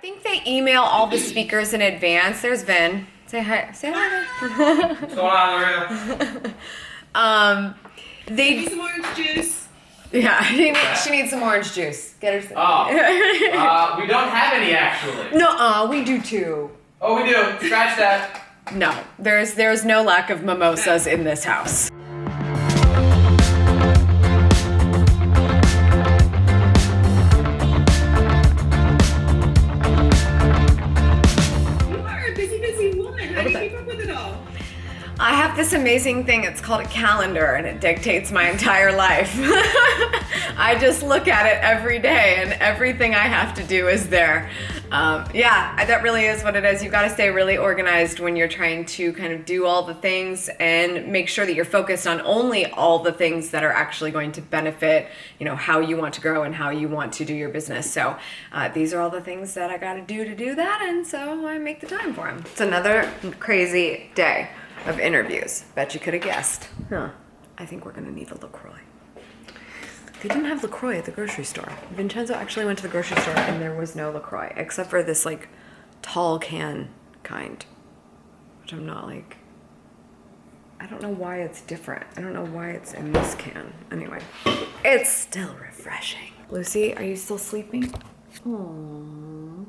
think they email all the speakers in advance. There's Vin. Say hi. Say hi. What's going on, Lorena? They Need some orange juice. Yeah, she needs some orange juice. Get her some. Oh, we don't have any actually. No, we do too. Oh, we do. Scratch that. No, there's no lack of mimosas in this house. You are a busy woman. How do you keep up with it all? I have this amazing thing, it's called a calendar, and it dictates my entire life. I just look at it every day, and everything I have to do is there. Yeah, that really is what it is. You've got to stay really organized when you're trying to kind of do all the things and make sure that you're focused on only all the things that are actually going to benefit, how you want to grow and how you want to do your business. So these are all the things that I got to do that, and so I make the time for them. It's another crazy day of interviews. Bet you could have guessed. Huh. I think we're gonna need a LaCroix. They didn't have LaCroix at the grocery store. Vincenzo actually went to the grocery store and there was no LaCroix, except for this tall can kind, which I'm not I don't know why it's different. I don't know why it's in this can. Anyway, it's still refreshing. Lucy, are you still sleeping? Aww.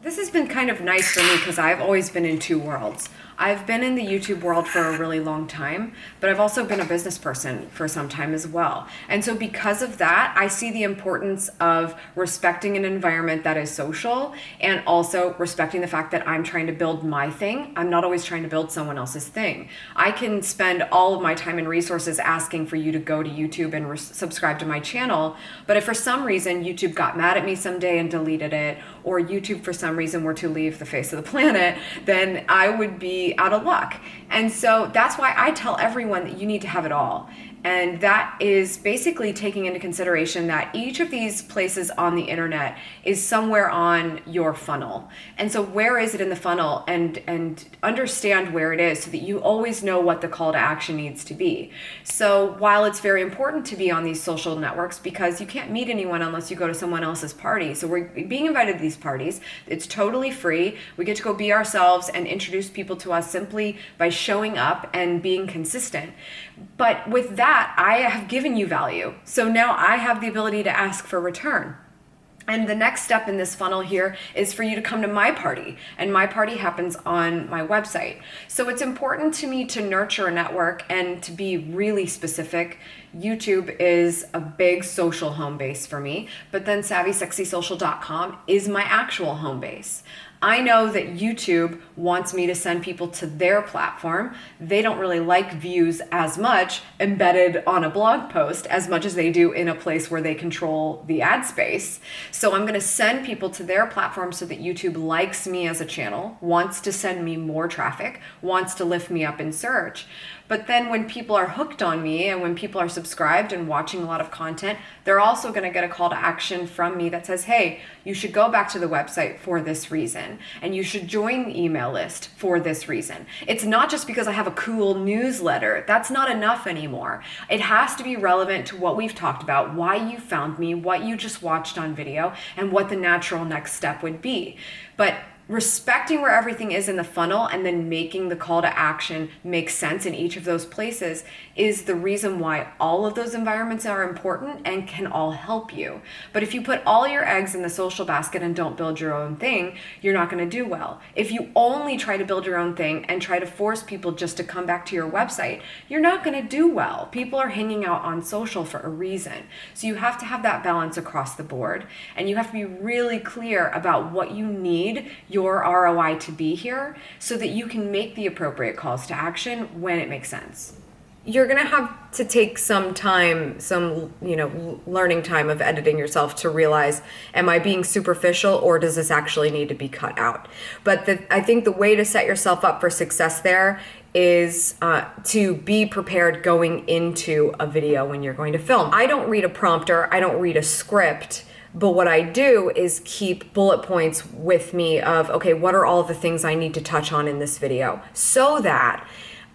This has been kind of nice for me because I've always been in two worlds. I've been in the YouTube world for a really long time, but I've also been a business person for some time as well. And so because of that, I see the importance of respecting an environment that is social and also respecting the fact that I'm trying to build my thing. I'm not always trying to build someone else's thing. I can spend all of my time and resources asking for you to go to YouTube and subscribe to my channel, but if for some reason YouTube got mad at me someday and deleted it, or YouTube for some reason were to leave the face of the planet, then I would be out of luck. And so that's why I tell everyone that you need to have it all. And that is basically taking into consideration that each of these places on the internet is somewhere on your funnel. And so where is it in the funnel, and understand where it is so that you always know what the call to action needs to be. So while it's very important to be on these social networks because you can't meet anyone unless you go to someone else's party. So we're being invited to these parties. It's totally free. We get to go be ourselves and introduce people to us simply by showing up and being consistent. But with that, I have given you value. So now I have the ability to ask for return. And the next step in this funnel here is for you to come to my party. And my party happens on my website. So it's important to me to nurture a network and to be really specific. YouTube is a big social home base for me, but then SavvySexySocial.com is my actual home base. I know that YouTube wants me to send people to their platform. They don't really like views as much embedded on a blog post as much as they do in a place where they control the ad space. So I'm going to send people to their platform so that YouTube likes me as a channel, wants to send me more traffic, wants to lift me up in search. But then when people are hooked on me and when people are subscribed and watching a lot of content, they're also going to get a call to action from me that says, hey, you should go back to the website for this reason, and you should join the email list for this reason. It's not just because I have a cool newsletter. That's not enough anymore. It has to be relevant to what we've talked about, why you found me, what you just watched on video, and what the natural next step would be. But respecting where everything is in the funnel and then making the call to action make sense in each of those places is the reason why all of those environments are important and can all help you. But if you put all your eggs in the social basket and don't build your own thing, you're not going to do well. If you only try to build your own thing and try to force people just to come back to your website, you're not going to do well. People are hanging out on social for a reason. So you have to have that balance across the board, and you have to be really clear about what you need your ROI to be here so that you can make the appropriate calls to action when it makes sense. You're going to have to take some time, learning time of editing yourself to realize, am I being superficial or does this actually need to be cut out? But I think the way to set yourself up for success there is to be prepared going into a video when you're going to film. I don't read a prompter. I don't read a script. But what I do is keep bullet points with me of, okay, what are all the things I need to touch on in this video so that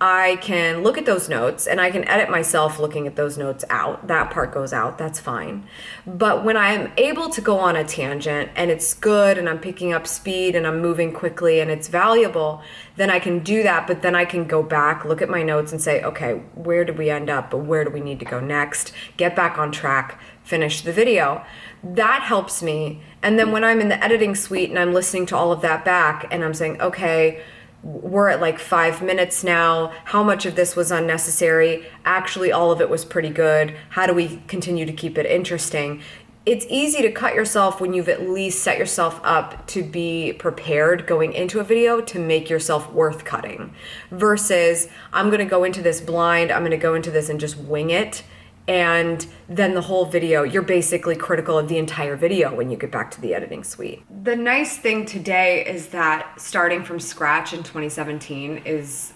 I can look at those notes and I can edit myself looking at those notes out. That part goes out, that's fine. But when I'm able to go on a tangent and it's good and I'm picking up speed and I'm moving quickly and it's valuable, then I can do that, but then I can go back, look at my notes and say, okay, where did we end up? But where do we need to go next? Get back on track, finish the video. That helps me. And then when I'm in the editing suite and I'm listening to all of that back and I'm saying, okay, we're at like 5 minutes now. How much of this was unnecessary? Actually, all of it was pretty good. How do we continue to keep it interesting? It's easy to cut yourself when you've at least set yourself up to be prepared going into a video to make yourself worth cutting versus I'm going to go into this blind. I'm going to go into this and just wing it. And then the whole video, you're basically critical of the entire video when you get back to the editing suite. The nice thing today is that starting from scratch in 2017 is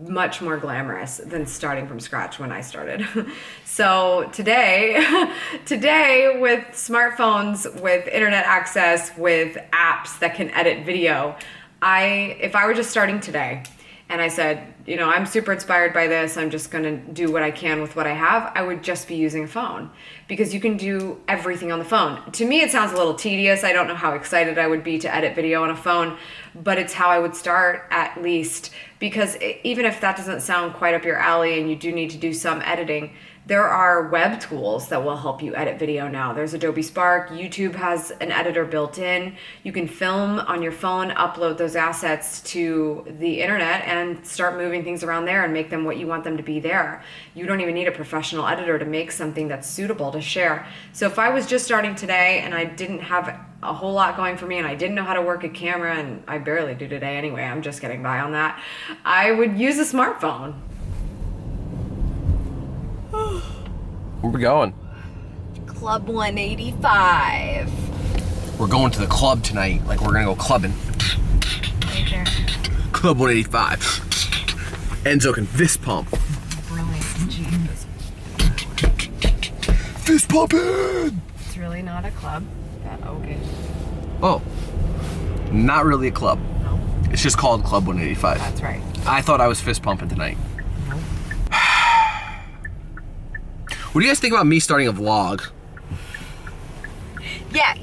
much more glamorous than starting from scratch when I started. So today with smartphones, with internet access, with apps that can edit video, if I were just starting today, and I said, you know, I'm super inspired by this, I'm just gonna do what I can with what I have, I would just be using a phone because you can do everything on the phone. To me, it sounds a little tedious. I don't know how excited I would be to edit video on a phone, but it's how I would start at least, because even if that doesn't sound quite up your alley and you do need to do some editing, there are web tools that will help you edit video now. There's Adobe Spark, YouTube has an editor built in. You can film on your phone, upload those assets to the internet and start moving things around there and make them what you want them to be there. You don't even need a professional editor to make something that's suitable to share. So if I was just starting today and I didn't have a whole lot going for me and I didn't know how to work a camera, and I barely do today anyway, I'm just getting by on that, I would use a smartphone. Where we going? Club 185. We're going to the club tonight. Like, we're gonna go clubbing. Right there. Club 185. Enzo can fist pump. Brilliant. Jesus. Fist pumping! It's really not a club. Okay. Oh. Not really a club. No. It's just called Club 185. That's right. I thought I was fist pumping tonight. No. What do you guys think about me starting a vlog? Yeah.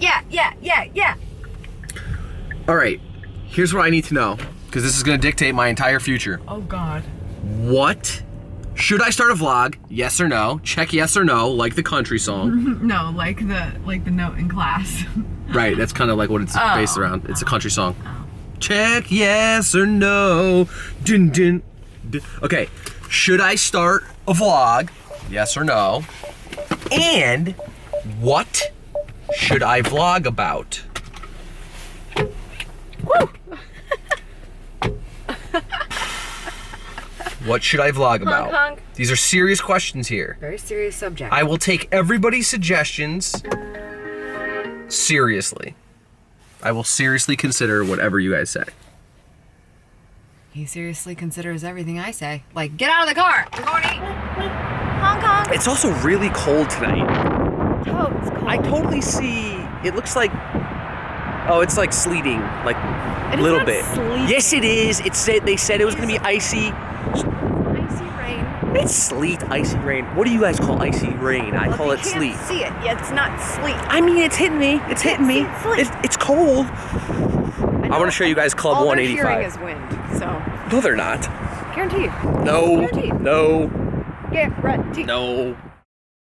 All right, here's what I need to know, because this is gonna dictate my entire future. Oh God. What? Should I start a vlog? Yes or no? Check yes or no, like the country song. No, like the note in class. Right, that's kind of like what it's based around. It's a country song. Oh. Check yes or no. Dun, dun, dun. Okay, should I start a vlog? Yes or no? And what should I vlog about? Woo! What should I vlog about? honk. These are serious questions here. Very serious subject. I will take everybody's suggestions seriously. I will seriously consider whatever you guys say. He seriously considers everything I say. Like, get out of the car! We're going to eat! Hong Kong! It's also really cold tonight. Oh, it's cold. I totally see, it looks like, oh, it's like sleeting, like a It is little not bit. sleeting. Yes, it is. They said it was gonna be icy. Icy rain. It's sleet, icy rain. What do you guys call icy rain? I call it sleet. Can't see it. Yeah, it's not sleet. I mean, it's hitting me. It's hitting me. see it sleet. It's cold. I want to show you guys Club All 185. they're hearing is wind, so No, they're not. guarantee. No. Guaranteed. No. Guarantee. No.